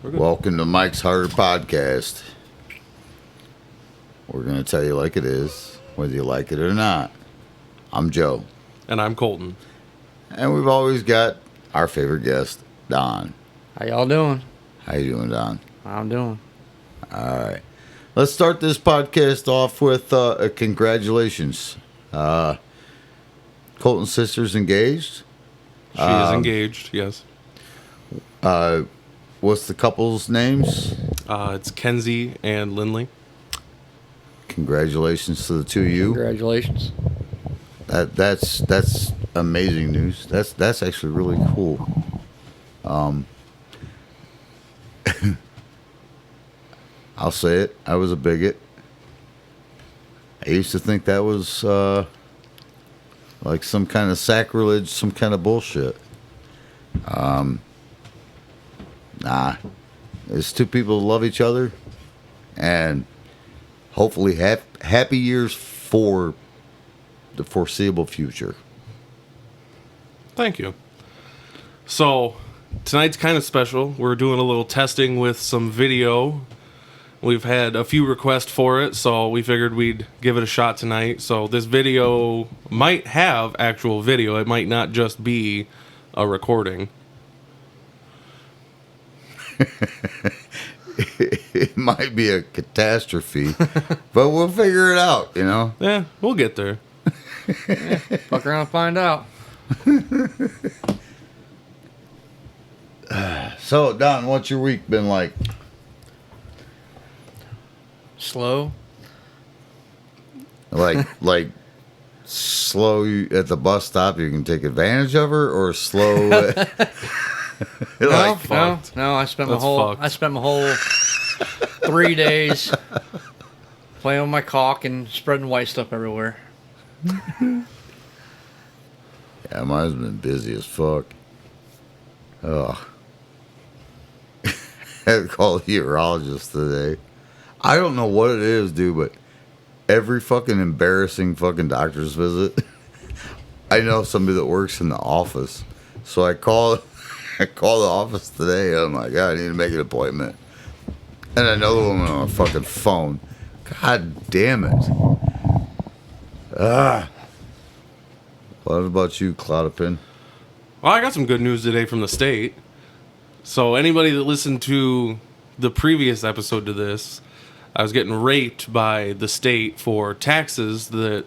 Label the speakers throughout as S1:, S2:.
S1: We're good.
S2: Welcome to Mike's Harder Podcast. We're going to tell you like it is, whether you like it or not. I'm Joe.
S1: And I'm Colton.
S2: And we've always got our favorite guest, Don.
S3: How y'all doing?
S2: How you doing, Don?
S3: I'm doing.
S2: All right. Let's start this podcast off with a congratulations. Colton's sister's engaged.
S1: She is engaged, yes.
S2: What's the couple's names?
S1: It's Kenzie and Lindley.
S2: Congratulations to the two of you.
S3: Congratulations.
S2: That's amazing news. That's actually really cool. I'll say it. I was a bigot. I used to think that was like some kind of sacrilege, some kind of bullshit. Nah. It's two people who love each other, and hopefully happy years for the foreseeable future.
S1: Thank you. So, tonight's kind of special. We're doing a little testing with some video. We've had a few requests for it, so we figured we'd give it a shot tonight. So this video might have actual video. It might not just be a recording.
S2: It might be a catastrophe, but we'll figure it out, you know?
S1: Yeah, we'll get there.
S3: Fuck around and find out.
S2: So, Don, what's your week been like?
S3: Slow.
S2: Like slow at the bus stop, you can take advantage of her, or slow?
S3: No.
S1: fucked.
S3: I spent
S1: That's fucked.
S3: I spent my whole 3 days playing with my cock and spreading white stuff everywhere.
S2: Yeah, mine's been busy as fuck. Ugh. I had to call the urologist today. I don't know what it is, dude, but every fucking embarrassing fucking doctor's visit, I know somebody that works in the office. So I call the office today. I'm like, I need to make an appointment. And another woman on a fucking phone. God damn it. What about you, Cloudopin?
S1: Well, I got some good news today from the state. So anybody that listened to the previous episode to this, I was getting raped by the state for taxes that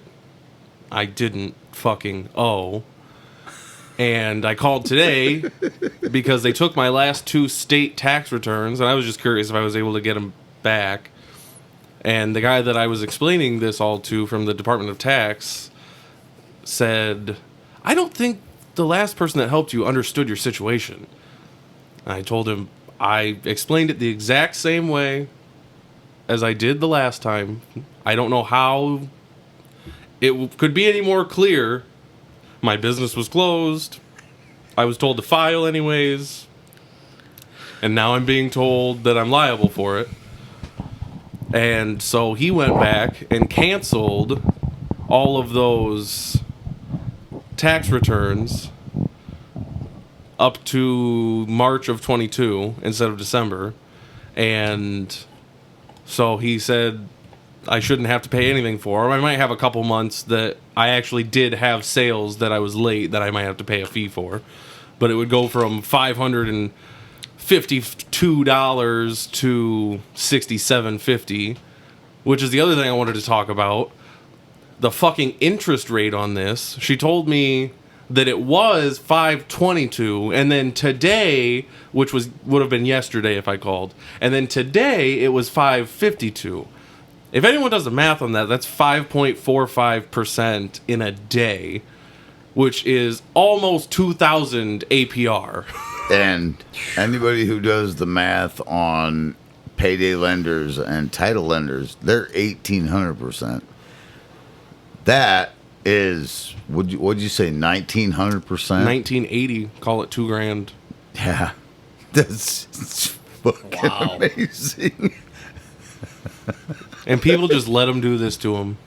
S1: I didn't fucking owe. And I called today because they took my last 2 state tax returns, and I was just curious if I was able to get them back. And the guy that I was explaining this all to from the Department of Tax said, I don't think the last person that helped you understood your situation. And I told him I explained it the exact same way as I did the last time. I don't know how it could be any more clear. My business was closed. I was told to file anyways. And now I'm being told that I'm liable for it. And so he went back and canceled all of those tax returns up to March of 22 instead of December. And so he said I shouldn't have to pay anything for them. I might have a couple months that I actually did have sales that I was late that I might have to pay a fee for. But it would go from $552 to $67.50, which is the other thing I wanted to talk about. The fucking interest rate on this. She told me that it was $522, and then today, which would have been yesterday if I called, and then today it was $552. If anyone does the math on that, that's 5.45% in a day, which is almost 2,000 APR.
S2: And anybody who does the math on payday lenders and title lenders, they're 1,800%. That is, what'd you say, 1,900%?
S1: 1980, call it $2,000.
S2: Yeah, that's fucking amazing.
S1: And people just let them do this to them.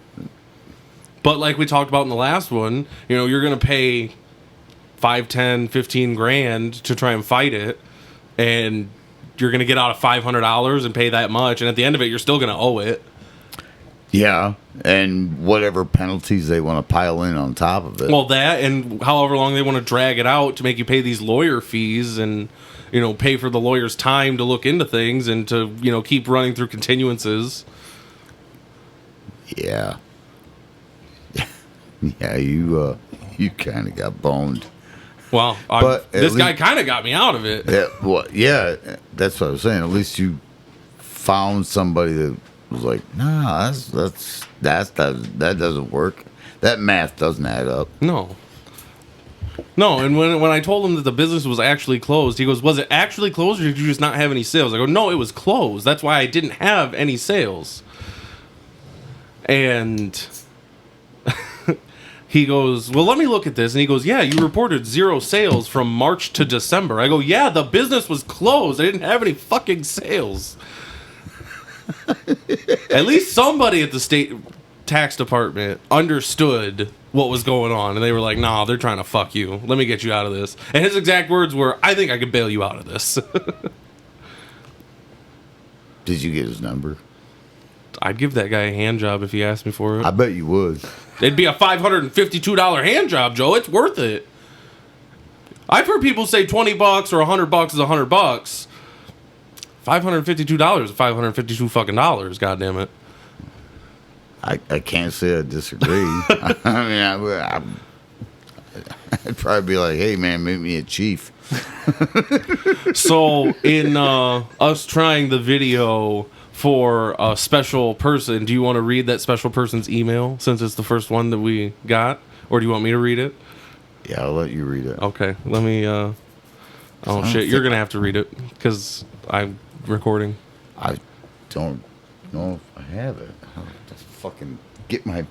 S1: But like we talked about in the last one, you know, you're going to pay 5, 10, 15 grand to try and fight it. And you're going to get out of $500 and pay that much, and at the end of it, you're still going to owe it.
S2: Yeah, and whatever penalties they want to pile in on top of it.
S1: Well, that and however long they want to drag it out to make you pay these lawyer fees and, pay for the lawyer's time to look into things and to, keep running through continuances.
S2: Yeah. Yeah, you kind of got boned.
S1: Well,
S2: But
S1: this guy kind of got me out of it.
S2: Yeah, that's what I was saying. At least you found somebody that was like, nah, that doesn't work. That math doesn't add up.
S1: No, and when I told him that the business was actually closed, he goes, "Was it actually closed, or did you just not have any sales?" I go, "No, it was closed. That's why I didn't have any sales." And he goes, "Well, let me look at this." And he goes, "Yeah, you reported 0 sales from March to December." I go, "Yeah, the business was closed. I didn't have any fucking sales." At least somebody at the state tax department understood what was going on, and they were like, "Nah, they're trying to fuck you. Let me get you out of this." And his exact words were, "I think I could bail you out of this."
S2: Did you get his number?
S1: I'd give that guy a hand job if he asked me for it.
S2: I bet you would.
S1: It'd be a $552 hand job, Joe. It's worth it. I've heard people say $20 or $100 is $100. $552 is $552 fucking dollars. God damn it.
S2: I can't say I disagree. I mean, I'd probably be like, "Hey, man, make me a chief."
S1: So in us trying the video for a special person, do you want to read that special person's email since it's the first one that we got, or do you want me to read it?
S2: Yeah, I'll let you read it.
S1: Okay, let me. Oh shit, you're gonna have to read it because I'm recording.
S2: I don't know if I have it. I'll just fucking get my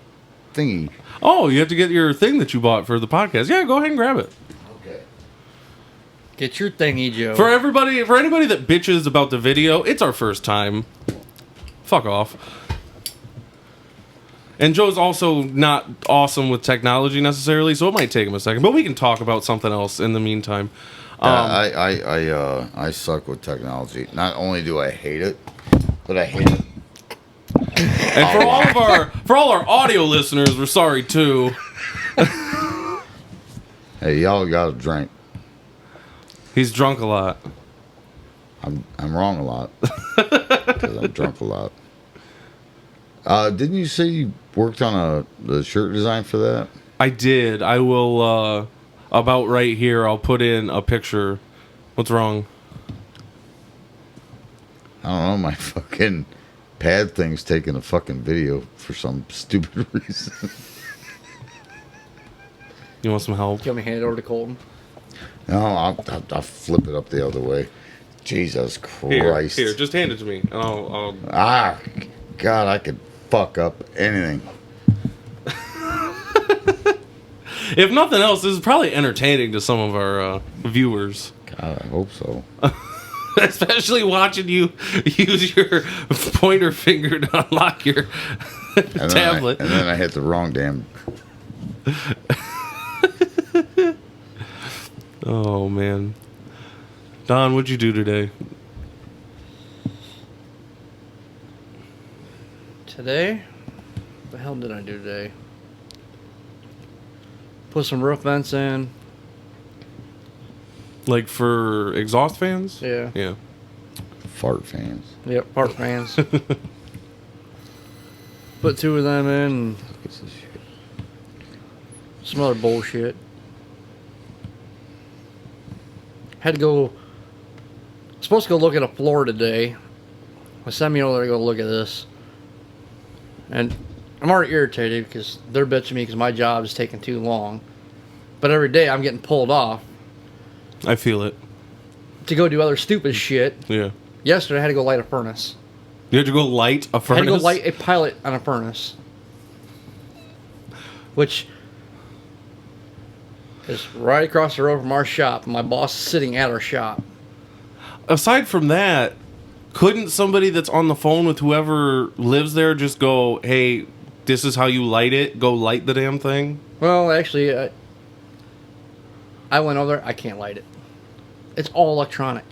S2: thingy.
S1: Oh, you have to get your thing that you bought for the podcast. Yeah, go ahead and grab it.
S2: Okay.
S3: Get your thingy, Joe.
S1: For anybody that bitches about the video, it's our first time. Fuck off. And Joe's also not awesome with technology necessarily, so it might take him a second. But we can talk about something else in the meantime.
S2: I suck with technology. Not only do I hate it, but I hate it.
S1: And for all our audio listeners, we're sorry too.
S2: Hey, y'all got a drink.
S1: He's drunk a lot.
S2: I'm wrong a lot because I'm drunk a lot. Didn't you say you worked on the shirt design for that?
S1: I did. I will. About right here, I'll put in a picture. What's wrong?
S2: I don't know. My fucking pad thing's taking a fucking video for some stupid reason.
S1: You want some help?
S3: Do you want me to hand it over to Colton?
S2: No, I'll flip it up the other way. Jesus Christ.
S1: Here, just hand it to me, and I'll...
S2: God, I could fuck up anything.
S1: If nothing else, this is probably entertaining to some of our viewers.
S2: God, I hope so.
S1: Especially watching you use your pointer finger to unlock your tablet.
S2: And then I hit the wrong damn...
S1: Oh, man. Don, what'd you do today?
S3: Today? What the hell did I do today? Put some roof vents in.
S1: Like for exhaust fans?
S3: Yeah.
S1: Yeah.
S2: Fart fans.
S3: Yep, park fans. Put 2 of them in and
S2: What's this shit?
S3: some other bullshit. Had to go... Supposed to go look at a floor today. They sent me over there to go look at this. And I'm already irritated because they're bitching me because my job is taking too long. But every day I'm getting pulled off
S1: I feel it.
S3: to go do other stupid shit.
S1: Yeah.
S3: Yesterday I had to go light a furnace.
S1: You had to go light a
S3: I
S1: furnace?
S3: had to go light a pilot on a furnace. Which is right across the road from our shop. My boss is sitting at our shop.
S1: Aside from that, couldn't somebody that's on the phone with whoever lives there just go, "Hey, this is how you light it. Go light the damn thing"?
S3: Well, actually, I went over there. I can't light it. It's all electronic.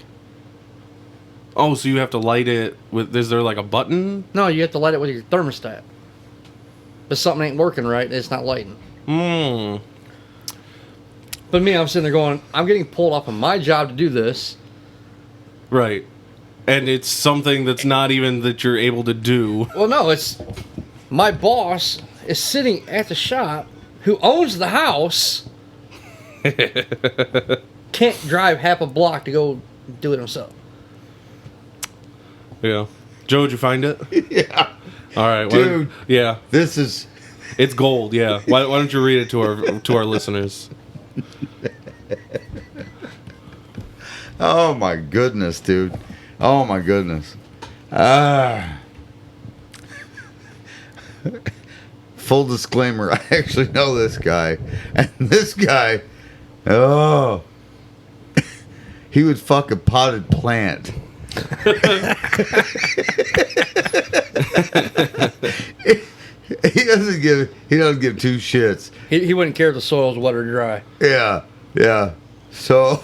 S1: Oh, so you have to light it with... Is there like a button?
S3: No, you have to light it with your thermostat. If something ain't working right, it's not lighting.
S1: Hmm.
S3: But me, I'm sitting there going, I'm getting pulled off of my job to do this.
S1: Right. And it's something that's not even that you're able to do.
S3: Well, no, it's... My boss is sitting at the shop who owns the house. Can't drive half a block to go do it himself.
S1: Yeah. Joe, did you find it?
S2: Yeah.
S1: All right.
S2: Dude.
S1: Yeah.
S2: This is...
S1: It's gold, yeah. Why don't you read it to our listeners?
S2: Oh, my goodness, dude. Oh, my goodness. Full disclaimer, I actually know this guy. And this guy, oh, he would fuck a potted plant. He doesn't give two shits.
S3: He wouldn't care if the soil's wet or dry.
S2: Yeah. So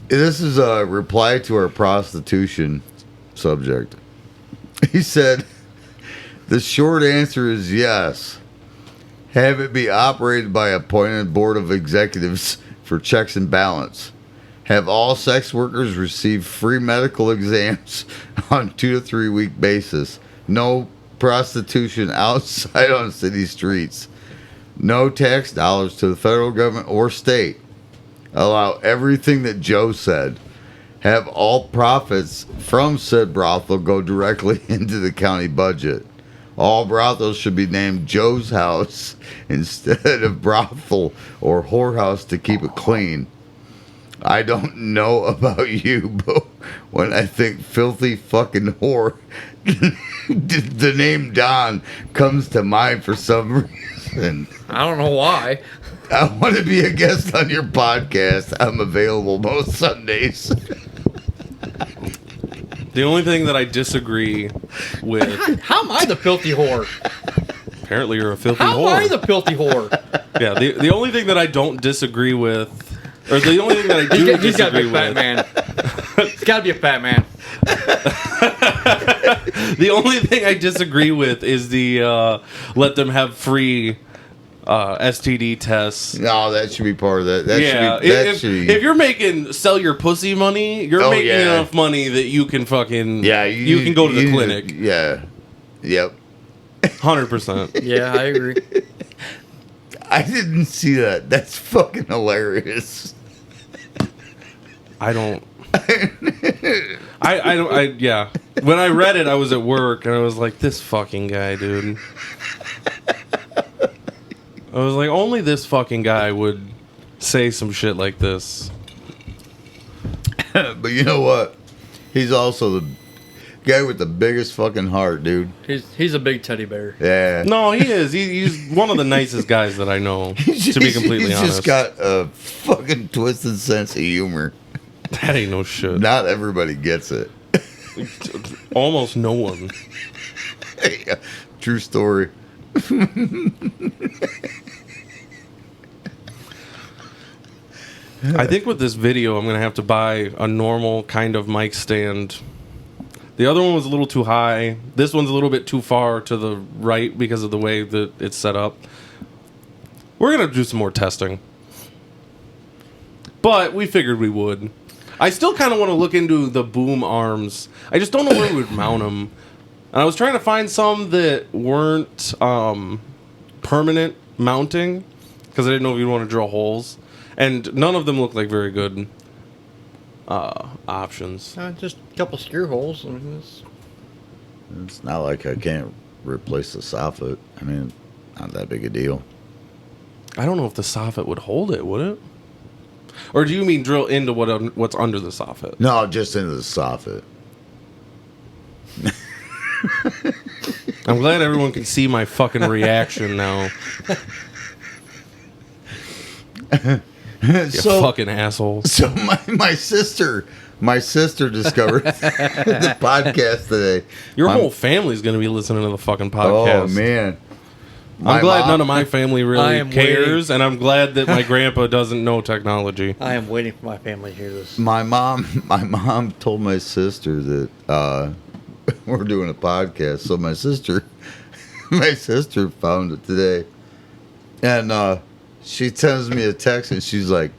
S2: this is a reply to our prostitution subject. He said, the short answer is yes. Have it be operated by appointed board of executives for checks and balance. Have all sex workers receive free medical exams on 2 to 3 week basis. No prostitution outside on city streets. No tax dollars to the federal government or state. Allow everything that Joe said. Have all profits from said brothel go directly into the county budget. All brothels should be named Joe's House instead of brothel or whorehouse to keep it clean. I don't know about you, but when I think filthy fucking whore, the name Don comes to mind for some reason.
S3: I don't know why.
S2: I want to be a guest on your podcast. I'm available most Sundays.
S1: The only thing that I disagree with...
S3: How am I the filthy whore?
S1: Apparently you're a filthy
S3: How
S1: whore.
S3: am I the filthy whore?
S1: Yeah, the only thing that I don't disagree with... Or the only thing that I do
S3: He's got to be
S1: disagree
S3: a fat
S1: with...
S3: man. He's got to be a fat man.
S1: The only thing I disagree with is the let them have free STD tests.
S2: No, that should be part of that.
S1: If you're making sell your pussy money, you're making enough money that you can fucking you can go to the clinic.
S2: Yep.
S1: 100%.
S3: Yeah, I agree.
S2: I didn't see that. That's fucking hilarious.
S1: I don't. Yeah. When I read it, I was at work and I was like, this fucking guy, dude. I was like, only this fucking guy would say some shit like this.
S2: But you know what? He's also the guy with the biggest fucking heart, dude.
S3: He's a big teddy bear.
S2: Yeah.
S1: No, he is. He's one of the nicest guys that I know, to be completely honest.
S2: He's just got a fucking twisted sense of humor.
S1: That ain't no shit.
S2: Not everybody gets it.
S1: Almost no one.
S2: Yeah, true story.
S1: I think with this video, I'm going to have to buy a normal kind of mic stand. The other one was a little too high. This one's a little bit too far to the right because of the way that it's set up. We're going to do some more testing. But we figured we would. I still kind of want to look into the boom arms. I just don't know where we would mount them. And I was trying to find some that weren't permanent mounting because I didn't know if you'd want to drill holes. And none of them look like very good options.
S3: Just a couple screw holes. I mean,
S2: It's not like I can't replace the soffit. I mean, not that big a deal.
S1: I don't know if the soffit would hold it, would it? Or do you mean drill into what's under the soffit?
S2: No, just into the soffit.
S1: I'm glad everyone can see my fucking reaction now. You fucking asshole.
S2: So my sister discovered the podcast today.
S1: Your whole family's going to be listening to the fucking podcast.
S2: Oh, man.
S1: I'm glad
S2: mom-
S1: none of my family
S3: I
S1: really
S3: am
S1: cares, and I'm glad that my grandpa doesn't know technology.
S3: I am waiting for my family to hear this.
S2: My mom told my sister that we're doing a podcast. So my sister found it today, and she sends me a text, and she's like,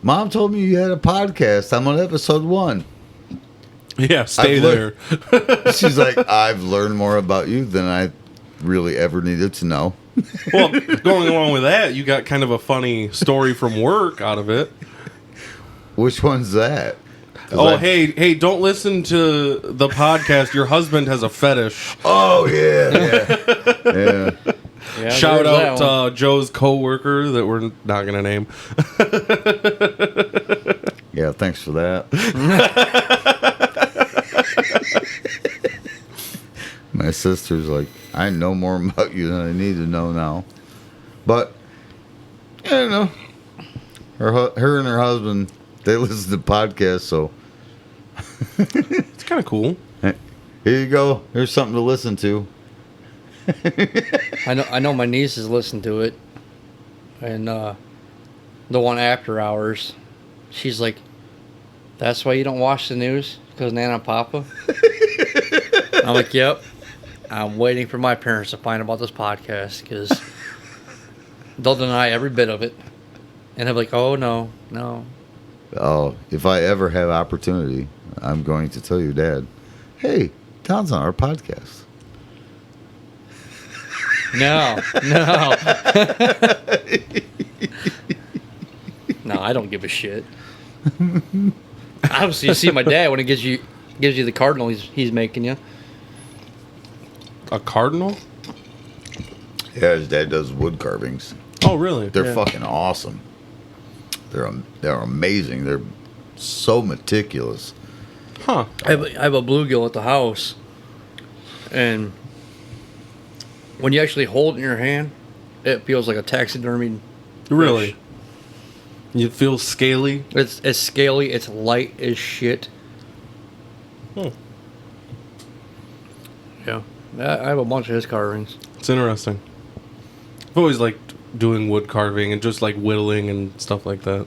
S2: "Mom told me you had a podcast. I'm on episode 1."
S1: Yeah, stay
S2: I've
S1: there.
S2: She's like, "I've learned more about you than I really ever needed to know."
S1: Well, going along with that, you got kind of a funny story from work out of it.
S2: Which one's that? 'Cause
S1: Oh,
S2: I-
S1: hey, don't listen to the podcast. Your husband has a fetish.
S2: Oh yeah.
S3: Yeah,
S1: Shout
S3: there's that
S1: out
S3: one.
S1: Joe's coworker that we're not going to name.
S2: Yeah, thanks for that. My sister's like, I know more about you than I need to know now. But, I don't know. Her and her husband, they listen to podcasts, so
S1: It's kind of cool.
S2: here you go. Here's something to listen to.
S3: I know my nieces listen to it, and the one After Hours, she's like, "That's why you don't watch the news, because Nana and Papa." I'm like, "Yep, I'm waiting for my parents to find about this podcast, because they'll deny every bit of it, and I'm like, oh no."
S2: Oh, if I ever have opportunity, I'm going to tell your dad, hey, Don's on our podcast.
S3: No. No, I don't give a shit. Obviously, you see my dad when he gives you the cardinal he's making you.
S1: A cardinal?
S2: Yeah, his dad does wood carvings.
S1: Oh, really?
S2: They're
S3: Yeah.
S2: fucking awesome. They're amazing. They're so meticulous.
S1: Huh.
S3: I have a bluegill at the house, and when you actually hold it in your hand, it feels like a taxidermied.
S1: Really?
S3: fish.
S1: You feel scaly?
S3: It's scaly. It's light as shit.
S1: Hmm.
S3: Yeah, I have a bunch of his carvings.
S1: It's interesting. I've always liked doing wood carving and just like whittling and stuff like that.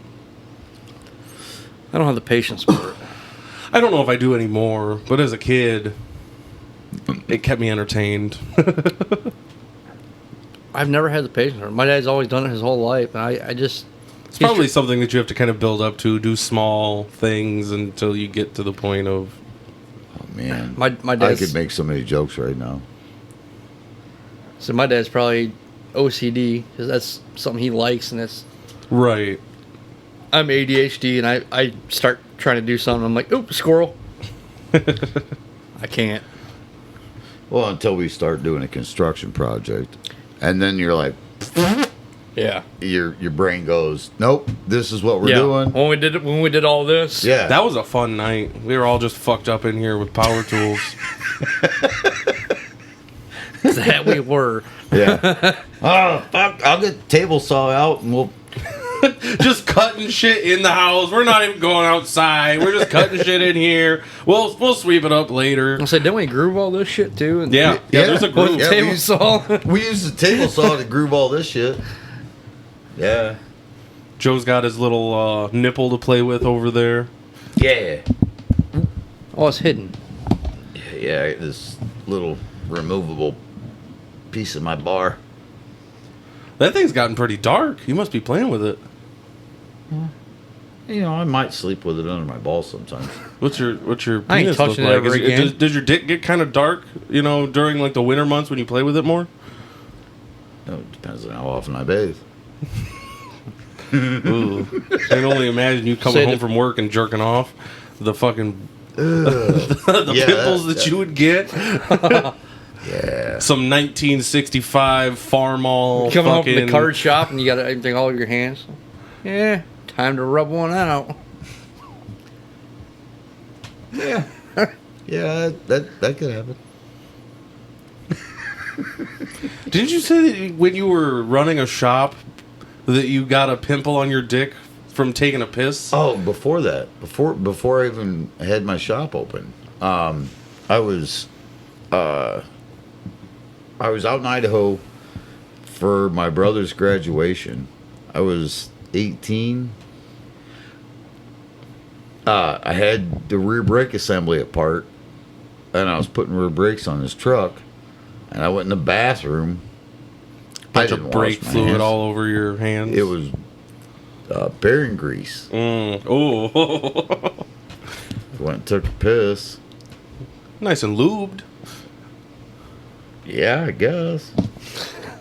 S3: I don't have the patience for it.
S1: I don't know if I do anymore, but as a kid, it kept me entertained.
S3: I've never had the patience for it. My dad's always done it his whole life, and I just.
S1: It's probably something that you have to kind of build up to, do small things until you get to the point of...
S2: Oh, man.
S3: My
S2: I
S3: dad's.
S2: could make so many jokes right now.
S3: So my dad's probably OCD, because that's something he likes, and that's.
S1: Right.
S3: I'm ADHD, and I start trying to do something. I'm like, oop, squirrel. I can't.
S2: Well, until we start doing a construction project. And then you're like,
S3: Yeah.
S2: your brain goes, nope, this is what we're doing.
S3: When we did all this.
S2: Yeah.
S1: That was a fun night. We were all just fucked up in here with power tools.
S3: That we were.
S2: Yeah. Oh, fuck. I'll get the table saw out and we'll.
S1: Just cutting shit in the house. We're not even going outside. We're just cutting shit in here. We'll sweep it up later.
S3: I said, didn't we groove all this shit too? And
S1: Yeah, there's a group.
S2: Yeah,
S3: table
S2: we-
S3: saw.
S2: We use the table saw to groove all this shit. Yeah.
S1: Joe's got his little nipple to play with over there.
S2: Yeah.
S3: Oh, it's hidden.
S2: Yeah, this little removable piece of my bar.
S1: That thing's gotten pretty dark. You must be playing with it.
S2: You know, I might sleep with it under my balls sometimes.
S1: What's your
S3: I ain't
S1: penis look
S3: touching it
S1: like?
S3: ever again.
S1: Does your dick get kind of dark? You know, during like the winter months when you play with it more.
S2: Oh, it depends on how often I bathe.
S1: Ooh. I can only imagine you coming
S3: Say
S1: home
S3: the-
S1: from work and jerking off. The fucking the
S2: Yeah,
S1: pimples that you would get.
S2: Yeah.
S1: Some 1965 Farmall
S3: Coming home
S1: fucking
S3: from the card shop and you got everything all over your hands. Yeah, time to rub one out.
S2: Yeah. Yeah, that could happen.
S1: Didn't you say that when you were running a shop that you got a pimple on your dick from taking a piss?
S2: Oh, before that, before I even had my shop open, I was out in Idaho for my brother's graduation. I was 18. I had the rear brake assembly apart, and I was putting rear brakes on his truck, and I went in the bathroom.
S1: Bunch of brake fluid all over your hands.
S2: It was bearing grease.
S1: Oh.
S2: Went and took a piss.
S1: Nice and lubed.
S2: Yeah, I guess.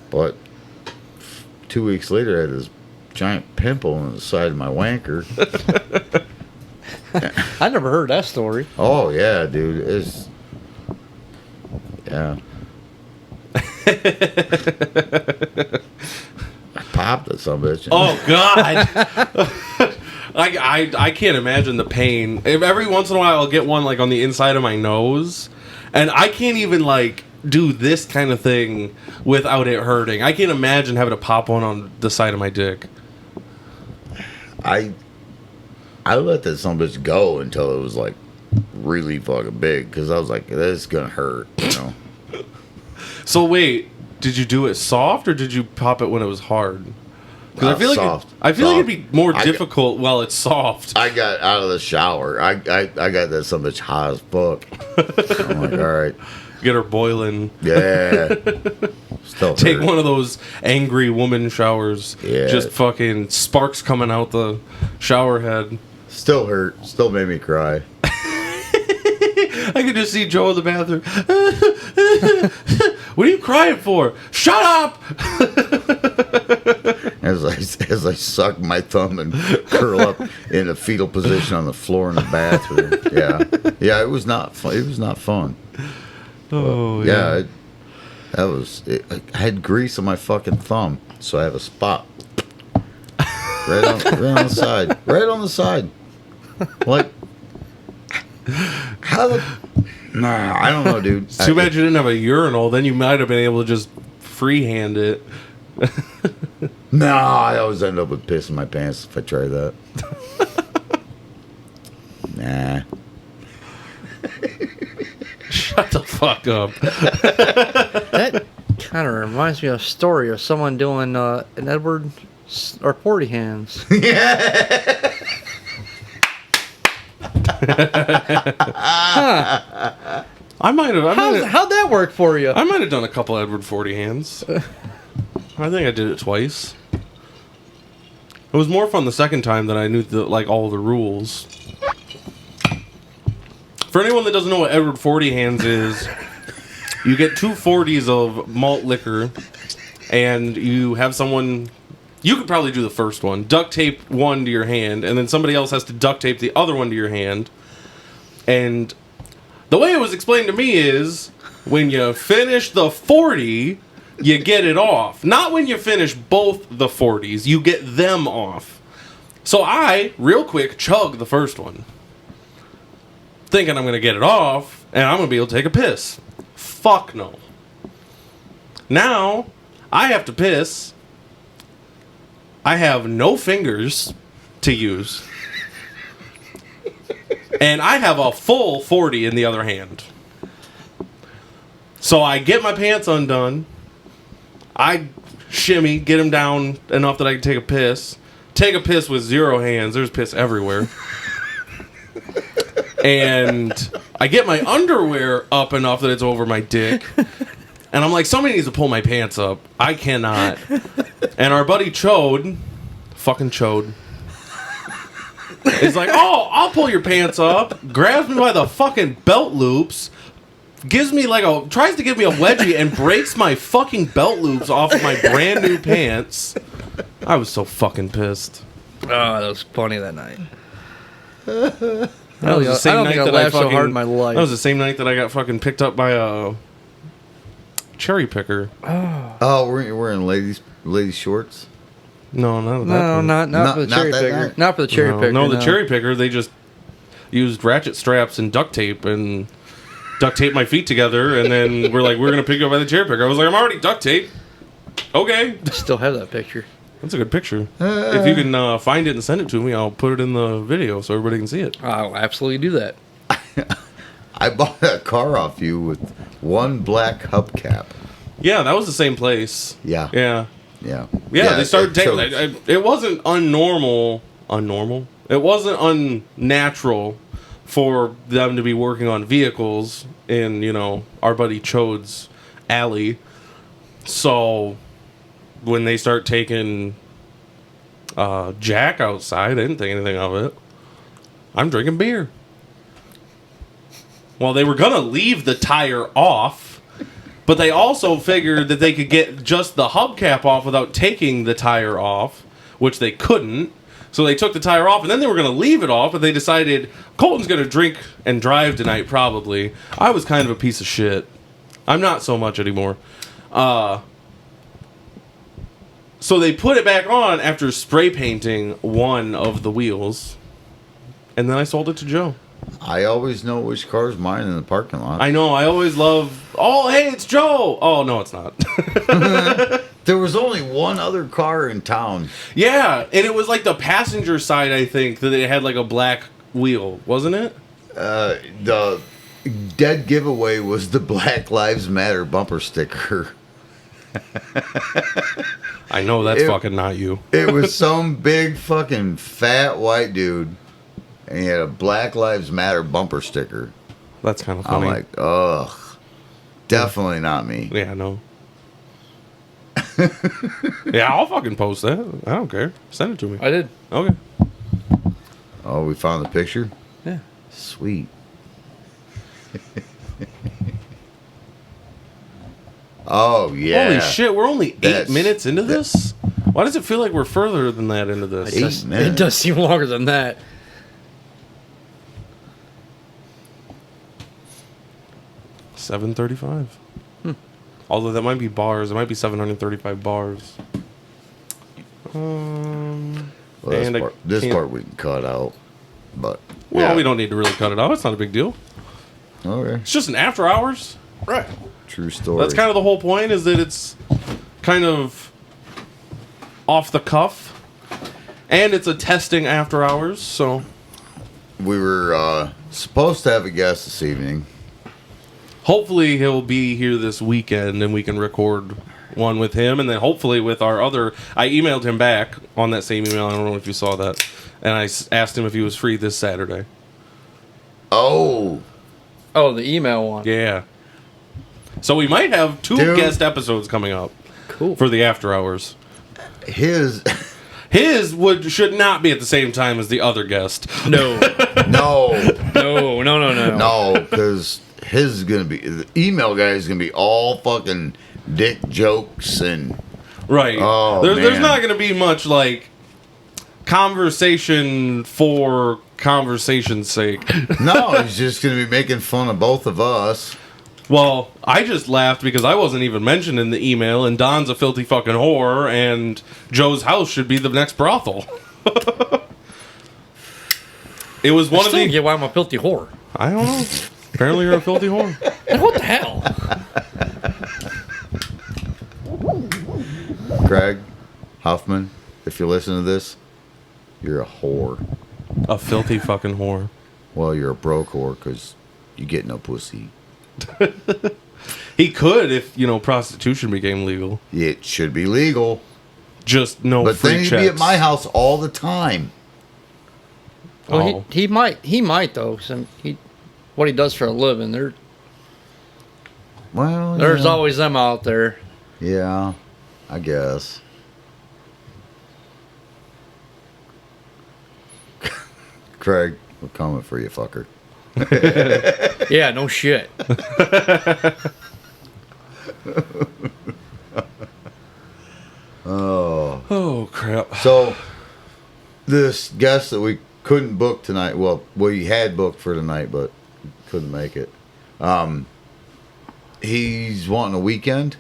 S2: But 2 weeks later, I had this giant pimple on the side of my wanker.
S3: I never heard that story.
S2: Oh, yeah, dude. It's... Yeah. I popped it, some bitch.
S1: Oh, God. I can't imagine the pain. If every once in a while I'll get one like on the inside of my nose, and I can't even like do this kind of thing without it hurting. I can't imagine having to pop one on the side of my dick.
S2: I let that son of a bitch go until it was like really fucking big, because I was like, this is gonna hurt, you know.
S1: So wait, did you do it soft or did you pop it when it was hard? Because
S2: Soft.
S1: I feel like it'd be more difficult while it's soft.
S2: I got out of the shower. I got that son of a bitch hot as fuck. I'm like, all right.
S1: Get her boiling.
S2: Yeah. Still
S1: Take
S2: hurt.
S1: one of those angry woman showers.
S2: Yeah.
S1: Just fucking sparks coming out the shower head.
S2: Still hurt. Still made me cry.
S1: I could just see Joe in the bathroom. What are you crying for? Shut up!
S2: As I suck my thumb and curl up in a fetal position on the floor in the bathroom. Yeah. It was not fun. It was not fun.
S1: Oh,
S2: Yeah. I had grease on my fucking thumb, so I have a spot. Right on the side. Right on the side. Like, how the... Nah, I don't know, dude.
S1: It's too bad you didn't have a urinal. Then you might have been able to just freehand it.
S2: No, I always end up with piss in my pants if I try that. Nah.
S1: Shut the fuck up.
S3: That kind of reminds me of a story of someone doing an Edward or Porty hands.
S2: Yeah.
S1: I might have.
S3: How'd that work for you?
S1: I might have done a couple Edward 40 hands. I think I did it twice. It was more fun the second time that I knew all the rules. For anyone that doesn't know what Edward 40 hands is, you get 2 40s of malt liquor, and you have someone. You could probably do the first one. Duct tape one to your hand, and then somebody else has to duct tape the other one to your hand. And the way it was explained to me is, when you finish the 40, you get it off. Not when you finish both the 40s, you get them off. So I, real quick, chug the first one, thinking I'm going to get it off, and I'm going to be able to take a piss. Fuck no. Now, I have to piss. I have no fingers to use. And I have a full 40 in the other hand. So I get my pants undone. I shimmy, get them down enough that I can take a piss. Take a piss with 0 hands. There's piss everywhere. And I get my underwear up enough that it's over my dick. And I'm like, somebody needs to pull my pants up. I cannot. And our buddy Chode, fucking Chode, is like, oh, I'll pull your pants up. Grabs me by the fucking belt loops. Tries to give me a wedgie and breaks my fucking belt loops off of my brand new pants. I was so fucking pissed.
S3: Oh, that was funny that night.
S1: That was the same
S3: I don't
S1: night
S3: think I
S1: that
S3: laughed so hard in my life.
S1: That was the same night that I got fucking picked up by a cherry picker.
S2: Oh, we're in ladies shorts.
S1: No, not
S3: No, not for the cherry
S2: that
S3: picker.
S2: night.
S3: Not for the cherry picker.
S1: No, the cherry picker, they just used ratchet straps and duct tape and duct taped my feet together, and then we're like, we're going to pick you up by the cherry picker. I was like, I'm already duct taped. Okay.
S3: I still have that picture.
S1: That's a good picture. If you can find it and send it to me, I'll put it in the video so everybody can see it.
S3: I'll absolutely do that.
S2: I bought a car off you with one black hubcap.
S1: Yeah, that was the same place.
S2: Yeah.
S1: Yeah.
S2: Yeah.
S1: Yeah, they started taking.
S2: chokes.
S1: It wasn't unnormal. It wasn't unnatural for them to be working on vehicles in our buddy Chode's alley. So when they start taking Jack outside, I didn't think anything of it. I'm drinking beer. Well, they were gonna leave the tire off, but they also figured that they could get just the hubcap off without taking the tire off, which they couldn't. So they took the tire off, and then they were going to leave it off, but they decided Colton's going to drink and drive tonight, probably. I was kind of a piece of shit. I'm not so much anymore. So they put it back on after spray painting one of the wheels, and then I sold it to Joe.
S2: I always know which car's mine in the parking lot.
S1: I know. I always love, oh, hey, it's Joe. Oh, no, it's not.
S2: There was only one other car in town.
S1: Yeah, and it was like the passenger side, I think, that it had like a black wheel, wasn't it?
S2: The dead giveaway was the Black Lives Matter bumper sticker.
S1: I know that's fucking not you.
S2: It was some big fucking fat white dude, and he had a Black Lives Matter bumper sticker.
S1: That's kind of funny.
S2: I'm like, ugh, definitely not me.
S1: Yeah, no. Yeah, I'll fucking post that. I don't care. Send it to me.
S3: I did.
S1: Okay.
S2: Oh, we found the picture?
S3: Yeah.
S2: Sweet. Oh, yeah.
S1: Holy shit, we're only 8
S2: That's-
S1: minutes into this? Why does it feel like we're further than that into this?
S2: 8 minutes.
S3: It does seem longer than that.
S1: $735. Although that might be bars. It might be 735 bars.
S2: Well,
S1: and
S2: this part we can cut out. But,
S1: Well,
S2: yeah.
S1: we don't need to really cut it out. It's not a big deal.
S2: Okay.
S1: It's just an after hours.
S3: Right.
S2: True story.
S1: That's kind of the whole point, is that it's kind of off the cuff. And it's a testing after hours, so
S2: We were supposed to have a guest this evening.
S1: hopefully he'll be here this weekend and we can record one with him, and then hopefully with our other. I emailed him back on that same email. I don't know if you saw that. And I asked him if he was free this Saturday.
S2: Oh,
S3: Oh, the email one.
S1: Yeah. So we might have 2
S2: Dude.
S1: guest episodes coming up
S3: Cool.
S1: for the after hours.
S2: his.
S1: His should not be at the same time as the other guest.
S3: No.
S2: No,
S3: No.
S2: because his is gonna be the email guy is gonna be all fucking dick jokes and
S1: Right.
S2: Oh,
S1: There's
S2: man.
S1: not going to be much like conversation for conversation's sake.
S2: no, he's just gonna be making fun of both of us.
S1: Well, I just laughed because I wasn't even mentioned in the email, and Don's a filthy fucking whore, and Joe's house should be the next brothel. It was one
S3: I
S1: of
S3: still
S1: the.
S3: don't get why I'm a filthy whore.
S1: I don't know. Apparently, you're a filthy whore.
S3: Like, what the hell?
S2: Craig Huffman, if you listen to this, you're a whore.
S1: A filthy fucking whore.
S2: Well, you're a broke whore because you get no pussy.
S1: He could if prostitution became legal.
S2: It should be legal,
S1: Just no
S2: but
S1: free
S2: then he'd
S1: checks.
S2: be at my house all the time.
S3: Well,
S1: Oh.
S3: he might though. What he does for a living.
S2: Well,
S3: There's
S2: yeah.
S3: always them out there.
S2: Yeah, I guess. Craig, we're coming for you, fucker.
S3: Yeah, no shit.
S1: Oh crap!
S2: So, this guest that we couldn't book tonight, well, we had booked for tonight, but couldn't make it. He's wanting a weekend.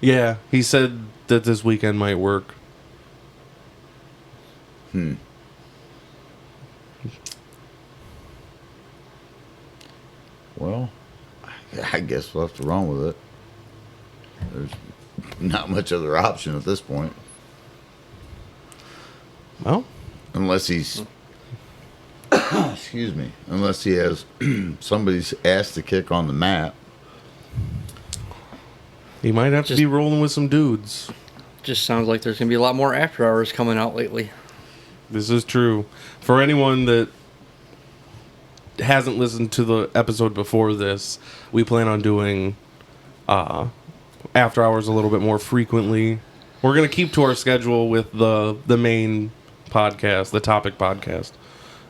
S1: Yeah, he said that this weekend might work.
S2: Well, I guess we'll have to run with it. There's not much other option at this point.
S1: Well,
S2: Unless he's... excuse me. Unless he has somebody's ass to kick on the mat.
S1: He might have to be rolling with some dudes.
S3: Just sounds like there's going to be a lot more After Hours coming out lately.
S1: This is true. For anyone that hasn't listened to the episode before this, we plan on doing After Hours a little bit more frequently. We're going to keep to our schedule with the main podcast, the topic podcast.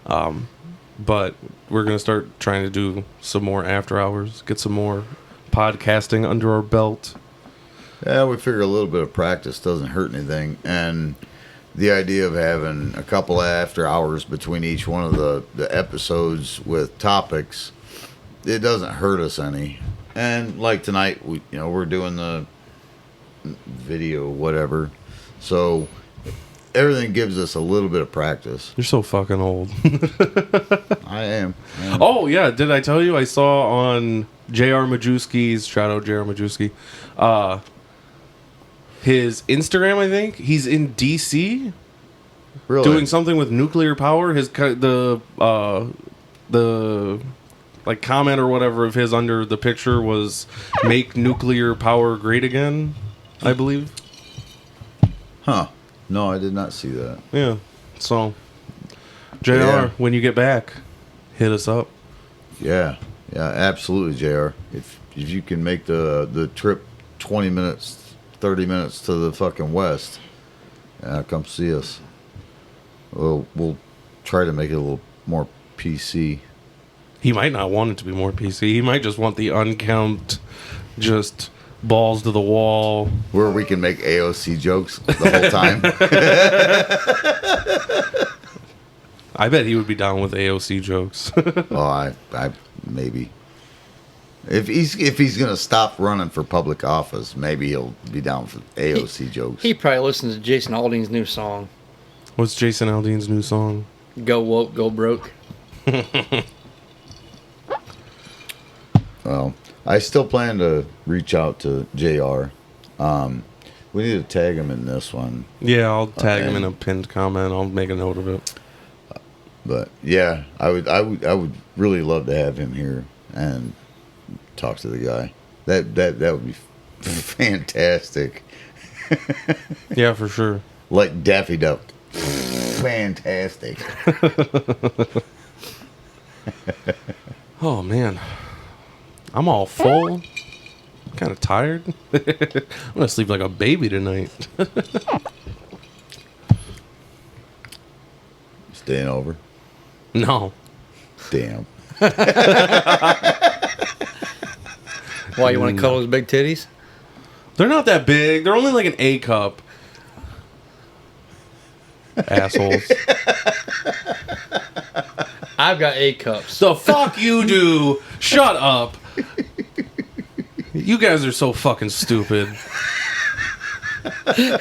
S1: But we're going to start trying to do some more After Hours, get some more podcasting under our belt.
S2: Yeah, we figure a little bit of practice doesn't hurt anything. And the idea of having a couple of after hours between each one of the episodes with topics, it doesn't hurt us any. And like tonight, we're doing the video, whatever. So everything gives us a little bit of practice.
S1: You're so fucking old.
S2: I am.
S1: Oh, yeah. Did I tell you I saw on J.R. Majewski's, shout out J.R. Majewski, his Instagram, I think, he's in D.C.
S2: Really?
S1: doing something with nuclear power. The like comment or whatever of his under the picture was "Make nuclear power great again," I believe.
S2: Huh. No, I did not see that.
S1: Yeah. So, JR,
S2: Yeah.
S1: when you get back, hit us up.
S2: Yeah. Yeah, absolutely, JR. If you can make the trip 20 minutes, 30 minutes to the fucking west, come see us. We'll try to make it a little more PC.
S1: He might not want it to be more PC. He might just want the unkempt, just balls to the wall.
S2: Where we can make AOC jokes the whole time.
S1: I bet he would be down with AOC jokes.
S2: Oh, I maybe. If he's gonna stop running for public office, maybe he'll be down for AOC jokes.
S3: He probably listens to Jason Aldean's new song,
S1: What's Jason Aldean's new song?
S3: Go Woke, Go Broke.
S2: Well, I still plan to reach out to JR. We need to tag him in this one.
S1: Yeah, I'll tag him in
S2: and-
S1: a pinned comment. I'll make a note of it.
S2: But yeah, I would really love to have him here and talk to the guy. That would be fantastic.
S1: Yeah, for sure.
S2: Like Daffy Duck. Fantastic.
S1: Oh, man. I'm all full. I'm kind of tired. I'm going to sleep like a baby tonight.
S2: Staying over.
S1: No.
S2: Damn.
S3: Why, you want to cuddle his big titties?
S1: They're not that big. They're only like an A cup. Assholes.
S3: I've got A cups.
S1: The fuck you do. Shut up. You guys are so fucking stupid. You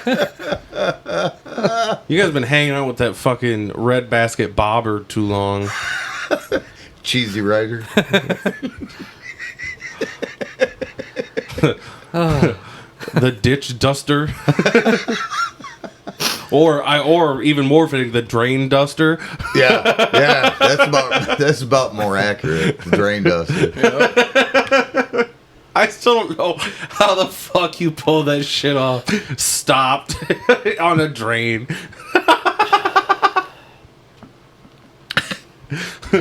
S1: guys been hanging out with that fucking red basket bobber too long.
S2: Cheesy Rider.
S1: The ditch duster. or even more fitting, the drain duster.
S2: Yeah. That's about more accurate. The drain duster.
S1: I still don't know how the fuck you pull that shit off. Stopped on a drain.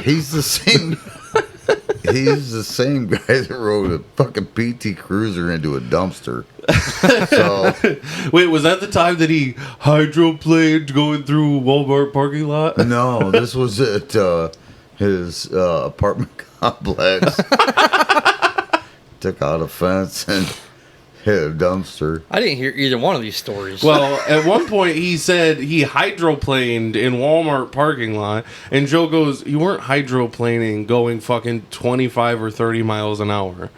S2: He's the same. He's the same guy that rode a fucking PT Cruiser into a dumpster. So
S1: Wait, was that the time that he hydroplaned going through Walmart parking lot?
S2: no, this was at his apartment complex. Took out a fence and hit a dumpster.
S3: I didn't hear either one of these stories.
S1: Well, at one point he said he hydroplaned in Walmart parking lot, and Joe goes, "You weren't hydroplaning going fucking 25 or 30 miles an hour."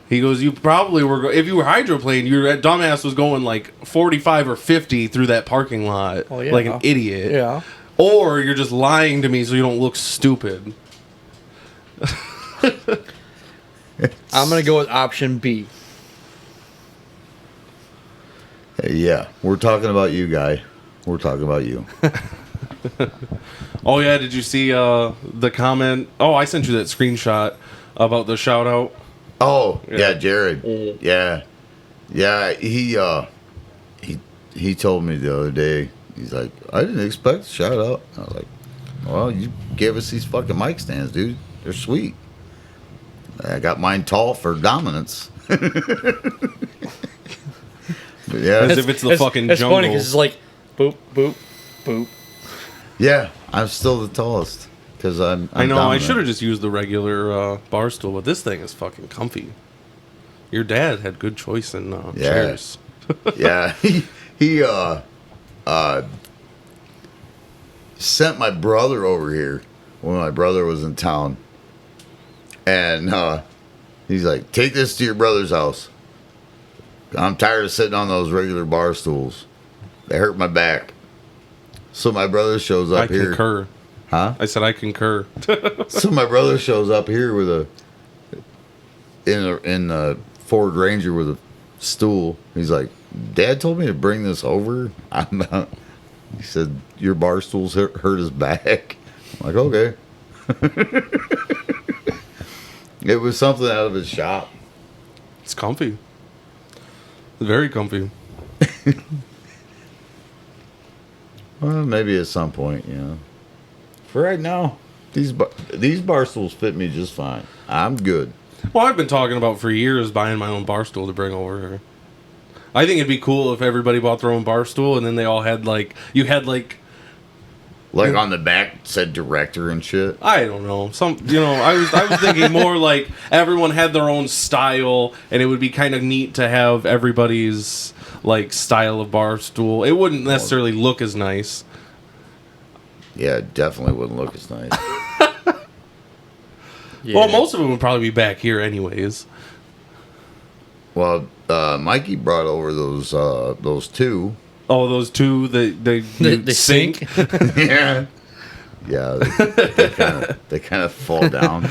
S1: He goes, "You probably were. If you were hydroplaning, your dumbass was going like 45 or 50 through that parking lot,
S3: Oh, yeah.
S1: like an idiot.
S3: Yeah.
S1: Or you're just lying to me so you don't look stupid."
S3: I'm going to go with option B.
S2: Yeah, we're talking about you, guy. We're talking about you.
S1: Oh yeah, did you see the comment? Oh, I sent you that screenshot about the shout out.
S2: Oh,
S1: Yeah.
S2: yeah, Jared. Yeah. Yeah, he told me the other day. He's like, I didn't expect a shout out. I was like, well, you gave us these fucking mic stands, dude. They're sweet. I got mine tall for dominance. But yeah,
S1: As if it's the fucking
S3: it's
S1: jungle.
S3: funny because it's like, boop, boop, boop.
S2: yeah, I'm still the tallest because I'm
S1: I know.
S2: dominant.
S1: I should have just used the regular bar stool, but this thing is fucking comfy. Your dad had good choice in chairs.
S2: Yeah, he sent my brother over here when my brother was in town, and he's like, "Take this to your brother's house. I'm tired of sitting on those regular bar stools. They hurt my back." So my brother shows
S1: I
S2: up here.
S1: concur.
S2: Huh?
S1: I said I concur.
S2: So my brother shows up here with in a Ford Ranger with a stool. He's like, "Dad told me to bring this over." He said, "Your bar stools hurt his back." I'm like, okay. It was something out of his shop.
S1: It's comfy. It's very comfy.
S2: Well, maybe at some point, you know. For right now, these bar stools fit me just fine. I'm good.
S1: Well, I've been talking about for years buying my own bar stool to bring over here. I think it'd be cool if everybody bought their own bar stool and then they all had like
S2: Like on the back said director and shit.
S1: I don't know. I was thinking more like everyone had their own style and it would be kind of neat to have everybody's like style of bar stool. It wouldn't necessarily look as nice.
S2: Yeah, it definitely wouldn't look as nice.
S3: Yeah.
S1: Well, most of them would probably be back here anyways.
S2: Well, Mikey brought over those two.
S1: Oh, those two they
S3: sink.
S2: Yeah, yeah. They kind of fall down.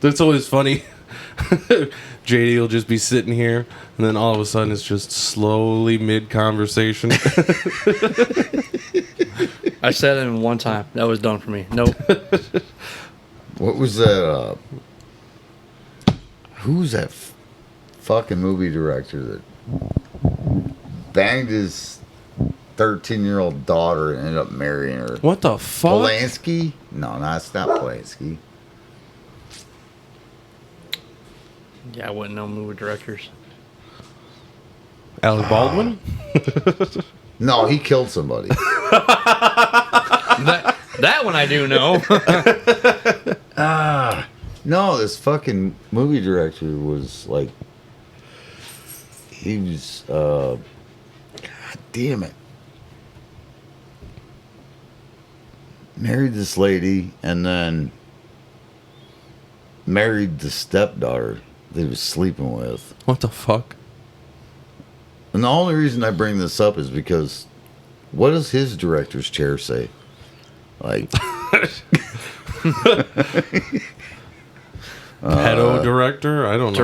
S1: That's always funny. JD will just be sitting here, and then all of a sudden it's just slowly mid-conversation.
S3: I said it in one time. That was done for me. Nope.
S2: What was that? Who's that fucking movie director that banged his 13-year-old daughter and ended up marrying her?
S1: What the fuck?
S2: Polanski? No, it's not Polanski.
S3: Yeah, I wouldn't know movie directors.
S1: Alec Baldwin?
S2: No, he killed somebody.
S3: That one I do know.
S2: No, this fucking movie director was like, he was, God damn it. Married this lady and then married the stepdaughter that he was sleeping with.
S1: What the fuck?
S2: And the only reason I bring this up is because what does his director's chair say? Like,
S1: Pedo director? I don't know.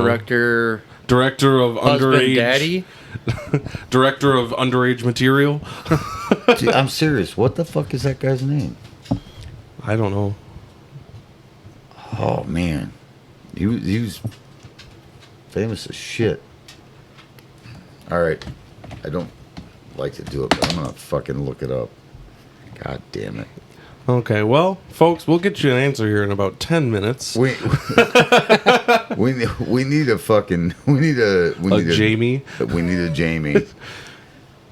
S1: Director of
S3: husband,
S1: underage.
S3: daddy.
S1: Director of underage material.
S2: Dude, I'm serious. What the fuck is that guy's name?
S1: I don't know.
S2: Oh man, he was famous as shit. All right, I don't like to do it, but I'm gonna fucking look it up. God damn it.
S1: Okay, well, folks, we'll get you an answer here in about 10 minutes.
S2: We need a fucking we need a
S1: Jamie.
S2: We need a Jamie.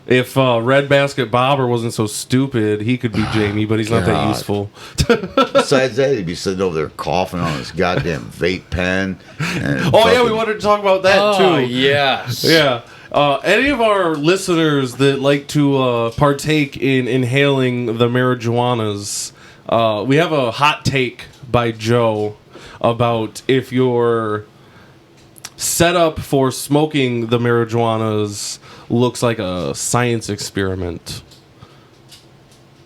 S1: If Red Basket Bobber wasn't so stupid, he could be Jamie, but he's not that
S2: God.
S1: useful.
S2: Besides that, he'd be sitting over there coughing on his goddamn vape pen.
S1: Oh, yeah, we wanted to talk about that, too.
S3: Oh, yes.
S1: Yeah. Any of our listeners that like to partake in inhaling the marijuanas, we have a hot take by Joe about if your setup for smoking the marijuanas looks like a science experiment.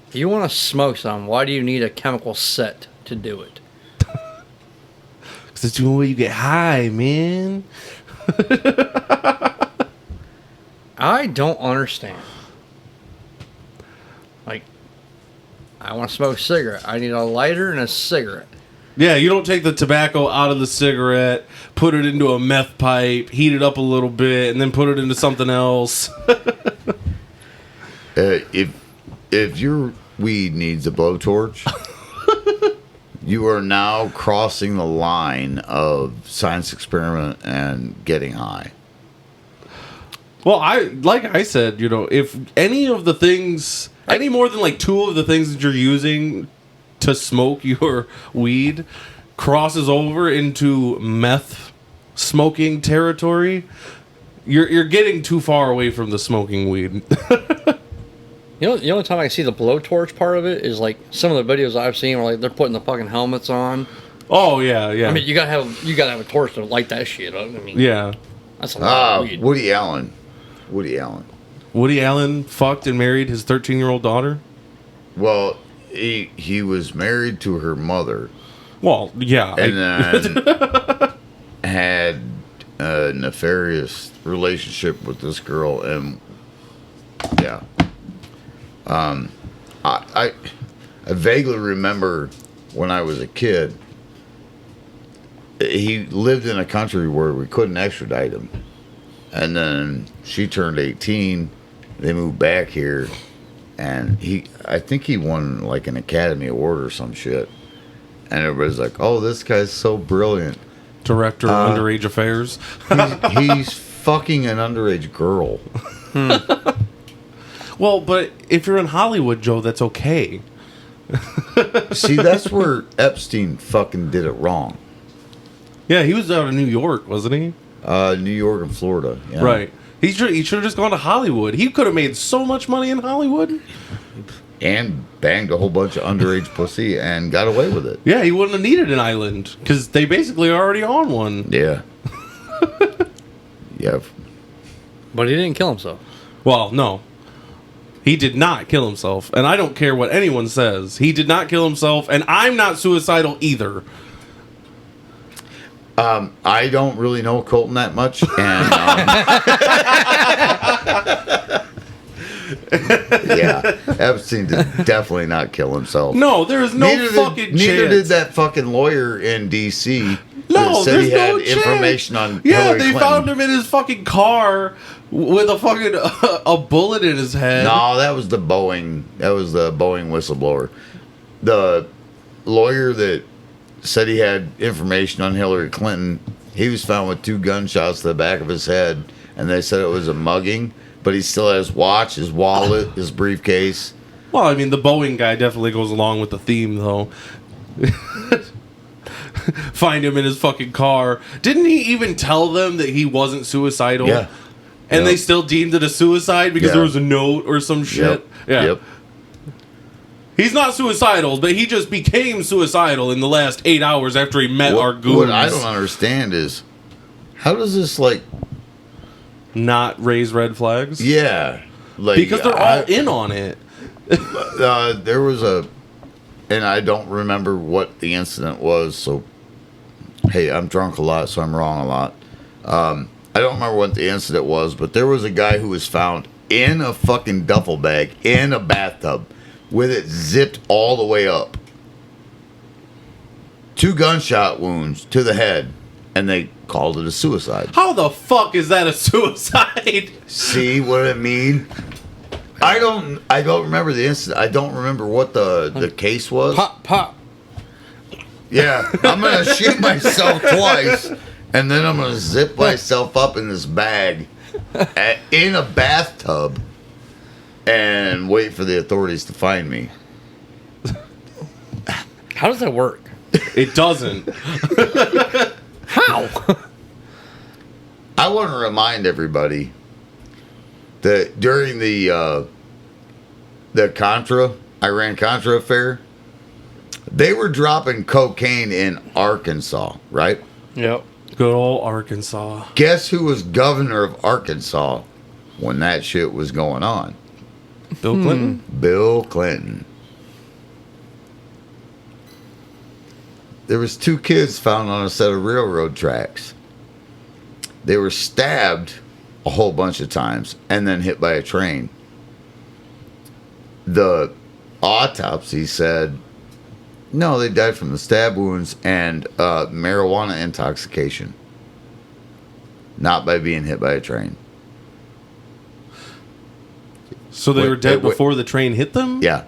S3: If you want to smoke some, why do you need a chemical set to do it?
S1: Because it's the only way you get high, man.
S3: I don't understand. Like, I want to smoke a cigarette. I need a lighter and a cigarette.
S1: Yeah, you don't take the tobacco out of the cigarette, put it into a meth pipe, heat it up a little bit, and then put it into something else.
S2: If your weed needs a blowtorch, you are now crossing the line of science experiment and getting high.
S1: Well, like I said, if any of the things, any more than like 2 of the things that you're using to smoke your weed crosses over into meth smoking territory, you're getting too far away from the smoking weed.
S3: The only time I see the blowtorch part of it is like some of the videos I've seen where like they're putting the fucking helmets on.
S1: Oh yeah.
S3: I mean, you gotta have a torch to light that shit up. I mean,
S1: yeah.
S3: that's a lot of weed.
S2: Woody Allen.
S1: Woody Allen fucked and married his 13-year-old daughter?
S2: Well, he was married to her mother.
S1: Well, yeah.
S2: And then had a nefarious relationship with this girl. And, yeah. I vaguely remember when I was a kid, he lived in a country where we couldn't extradite him. And then she turned 18. They moved back here. And I think he won like an Academy Award or some shit. And everybody's like, oh, this guy's so brilliant.
S1: Director of Underage Affairs.
S2: He's fucking an underage girl.
S1: Well, but if you're in Hollywood, Joe, that's okay.
S2: See, that's where Epstein fucking did it wrong.
S1: Yeah, he was out of New York, wasn't he?
S2: New York and Florida. Yeah.
S1: Right. He should have just gone to Hollywood. He could have made so much money in Hollywood.
S2: And banged a whole bunch of underage pussy and got away with it.
S1: Yeah, he wouldn't have needed an island because they basically are already on one.
S2: Yeah. Yeah.
S3: But he didn't kill himself.
S1: Well, no. He did not kill himself. And I don't care what anyone says. He did not kill himself, and I'm not suicidal either.
S2: I don't really know Colton that much, and yeah, Epstein did definitely not kill himself.
S1: No, there is no fucking chance.
S2: Neither did that fucking lawyer in D.C.
S1: No,
S2: said
S1: there's
S2: he had
S1: no chance.
S2: information on
S1: Yeah,
S2: Hillary
S1: they
S2: Clinton.
S1: found him in his fucking car with a fucking a bullet in his head.
S2: No, that was the Boeing. That was the Boeing whistleblower. The lawyer that said he had information on Hillary Clinton, he was found with 2 gunshots to the back of his head, and they said it was a mugging, but he still had his watch, his wallet, his briefcase.
S1: Well, I mean, the Boeing guy definitely goes along with the theme, though. Find him in his fucking car. Didn't he even tell them that he wasn't suicidal?
S2: Yeah.
S1: And they still deemed it a suicide because there was a note or some shit? Yeah.
S2: Yep.
S1: He's not suicidal, but he just became suicidal in the last 8 hours after he met our goons.
S2: What I don't understand is, how does this, like...
S1: Not raise red flags?
S2: Yeah. Like,
S1: Because they're all in on it.
S2: there was a... And I don't remember what the incident was, so... Hey, I'm drunk a lot, so I'm wrong a lot. I don't remember what the incident was, but there was a guy who was found in a fucking duffel bag, in a bathtub, with it zipped all the way up. 2 gunshot wounds to the head, and they called it a suicide.
S1: How the fuck is that a suicide?
S2: See what I mean? I don't remember the incident. I don't remember what the case was.
S3: Pop.
S2: Yeah, I'm gonna shoot myself twice, and then I'm gonna zip myself up in this bag in a bathtub and wait for the authorities to find me.
S3: How does that work?
S1: It doesn't.
S3: How?
S2: I want to remind everybody that during the Iran-Contra affair, they were dropping cocaine in Arkansas, right?
S3: Yep.
S1: Good old Arkansas.
S2: Guess who was governor of Arkansas when that shit was going on?
S1: Bill Clinton?
S2: Bill Clinton. There was 2 kids found on a set of railroad tracks. They were stabbed a whole bunch of times and then hit by a train. The autopsy said No, they died from the stab wounds and marijuana intoxication. Not by being hit by a train.
S1: So they were dead before the train hit them?
S2: Yeah.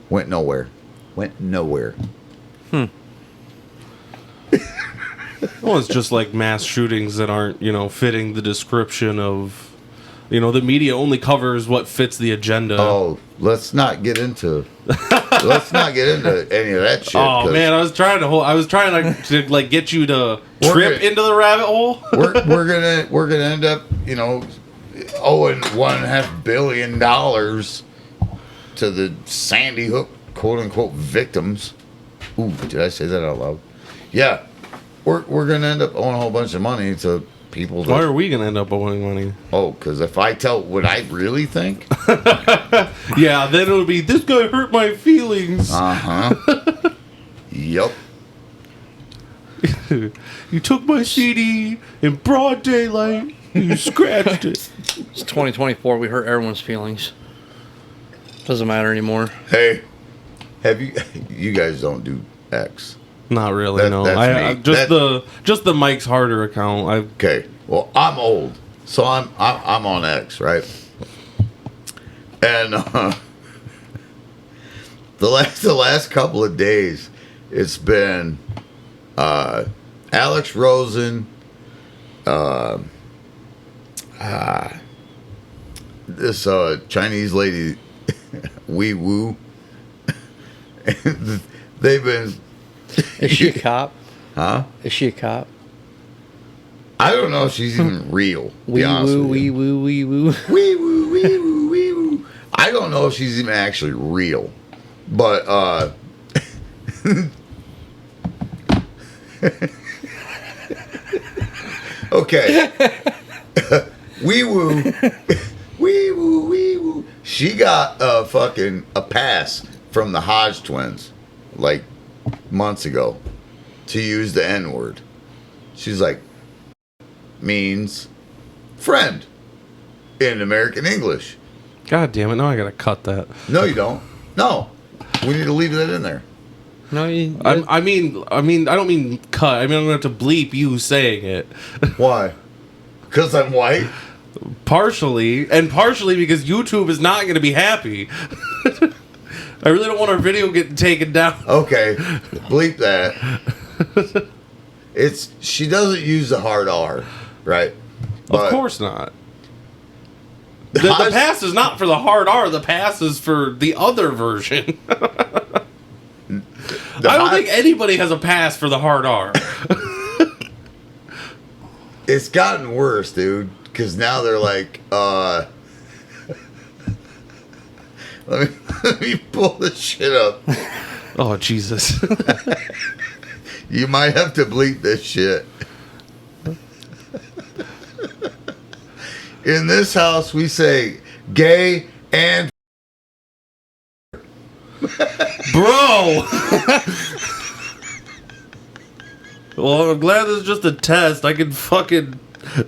S2: Went nowhere.
S1: Well, it's just like mass shootings that aren't, fitting the description of, the media only covers what fits the agenda.
S2: Oh, let's not get into any of that shit.
S1: Oh man, I was trying to get you to trip into the rabbit hole.
S2: we're gonna end up, owing $1.5 billion to the Sandy Hook quote unquote victims. Ooh, did I say that out loud? Yeah. We're gonna end up owing a whole bunch of money to people.
S1: Why are we gonna end up owing money?
S2: Oh, because if I tell what I really think,
S1: yeah, then it'll be this guy hurt my feelings.
S2: Yup.
S1: You took my CD in broad daylight. You scratched it.
S3: It's 2024. We hurt everyone's feelings. Doesn't matter anymore.
S2: Hey, you guys don't do X?
S1: Not really. No,
S2: that's me.
S1: Just the Mike's Harder account.
S2: Okay. Well, I'm old, so I'm on X, right? And the last couple of days, it's been Alex Rosen, this Chinese lady, Wee Woo. They've been.
S3: Is she a cop?
S2: Huh?
S3: Is she a cop?
S2: I don't know if she's even real.
S3: Wee woo, wee woo, wee woo.
S2: Wee woo, wee woo, wee woo. I don't know if she's even actually real. But, okay. Wee woo. Wee woo, wee woo. She got a pass from the Hodge twins, like, months ago, to use the N-word. She's like, means friend in American English.
S1: God damn it! Now I gotta cut that.
S2: No, you don't. No, we need to leave that in there.
S3: No,
S1: I mean, I don't mean cut. I mean, I'm gonna have to bleep you saying it.
S2: Why? Because I'm white.
S1: Partially because YouTube is not gonna be happy. I really don't want our video getting taken down.
S2: Okay, bleep that. She doesn't use the hard R, right?
S1: Of course not. The pass is not for the hard R. The pass is for the other version. I don't think anybody has a pass for the hard R.
S2: It's gotten worse, dude. Because now they're like, let me pull this shit up.
S1: Oh, Jesus.
S2: You might have to bleep this shit. In this house, we say gay and
S1: bro. Well, I'm glad this is just a test. I can fucking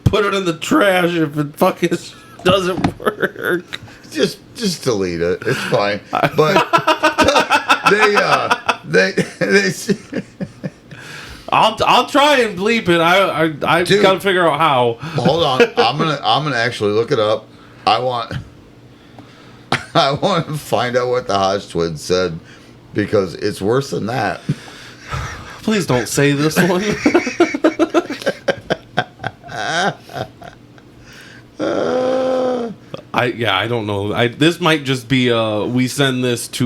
S1: put it in the trash if it fucking doesn't work.
S2: Just delete it. It's fine. But they
S1: I'll try and bleep it. I gotta figure out how.
S2: Hold on. I'm gonna actually look it up. I want to find out what the Hodge twins said, because it's worse than that.
S1: Please don't say this one. I don't know. This might just be we send this to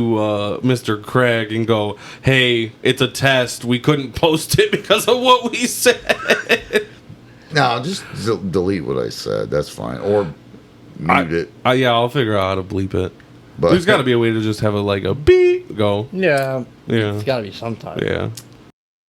S1: Mr. Craig and go, hey, it's a test. We couldn't post it because of what we said.
S2: No, just delete what I said. That's fine. Or mute it.
S1: Yeah, I'll figure out how to bleep it.
S2: But
S1: there's got to be a way to just have a beep go.
S3: Yeah.
S1: Yeah.
S3: It's got to be sometime.
S1: Yeah.